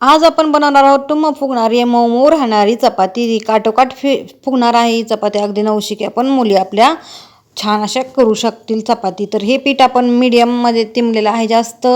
आज आपण बनवणार आहोत टुम्म फुगणारी मऊ मऊ राहणारी चपाती. ही काठोकाठ फुगणार आहे ही चपाती. अगदी नवशिक्या पण मुली आपल्या छान अशा करू शकतील चपाती. तर हे पीठ आपण मीडियममध्ये तिंबलेलं आहे, जास्त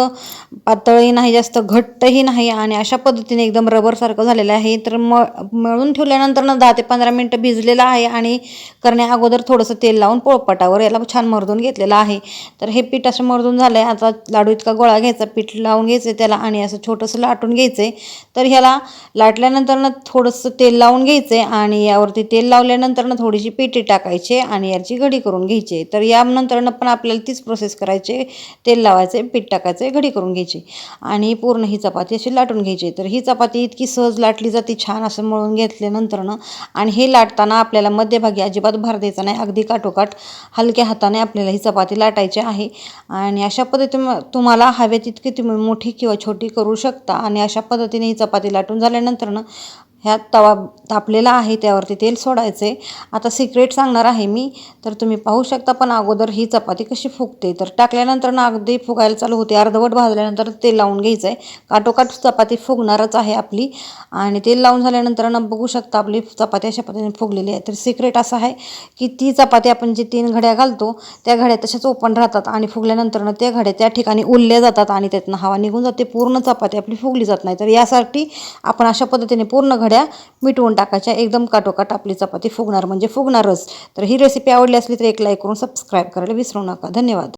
पातळही नाही जास्त घट्टही नाही आणि अशा पद्धतीने एकदम रबरसारखं झालेलं आहे. तर मळून ठेवल्यानंतर 10 ते 15 मिनटं भिजलेलं आहे आणि करण्या अगोदर थोडंसं तेल लावून पोळपाटावर याला छान मर्दून घेतलेलं आहे. तर हे पीठ असं मर्दून झालं आहे. आता लाडू इतका गोळा घ्यायचा, पीठ लावून घ्यायचं त्याला आणि असं छोटंसं लाटून घ्यायचं आहे. तर ह्याला लाटल्यानंतर थोडंसं तेल लावून घ्यायचं आहे आणि यावरती तेल लावल्यानंतर थोडीशी पिठी टाकायची आणि याची घडी करून घ्यायची. तर यानंतर पण आपल्याला तीच प्रोसेस करायची. तेल लावायचे, पीठ टाकायचे, घडी करून घ्यायची आणि पूर्ण ही चपाती अशी लाटून घ्यायची. तर ही चपाती इतकी सहज लाटली जाते, छान असं मळून घेतल्यानंतर आणि हे लाटताना आपल्याला मध्यभागी अजिबात भार द्यायचा नाही. अगदी काठोकाठ हलक्या हाताने आपल्याला ही चपाती लाटायची आहे आणि अशा पद्धतीने तुम्हाला हवे तितकी तुम्ही मोठी किंवा छोटी करू शकता. आणि अशा पद्धतीने ही चपाती लाटून झाल्यानंतर ह्या तवा तापलेला आहे त्यावरती तेल सोडायचे. आता सिक्रेट सांगणार आहे मी, तर तुम्ही पाहू शकता. पण अगोदर ही चपाती कशी फुगते. तर टाकल्यानंतर अगदी फुगायला चालू होते. अर्धवट भाजल्यानंतर तेल लावून घ्यायचं आहे. काठोकाठ चपाती फुगणारच आहे आपली आणि तेल लावून झाल्यानंतर बघू शकता आपली चपाती अशा पद्धतीने फुगलेली आहे. तर सिक्रेट असं आहे की ती चपाती आपण जी 3 घड्या घालतो त्या घड्या तशाच ओपन राहतात आणि फुगल्यानंतर त्या घड्या त्या ठिकाणी उरल्या जातात आणि त्यातनं हवा निघून जाते. पूर्ण चपाती आपली फुगली जात नाही. तर यासाठी आपण अशा पद्धतीने पूर्ण घड्या मिटवून टाकायच्या. एकदम काठोकाठ आपली चपाती फुगणार म्हणजे फुगणारच. तर ही रेसिपी आवडली असली तर एक लाईक करून सबस्क्राईब करायला विसरू नका. धन्यवाद.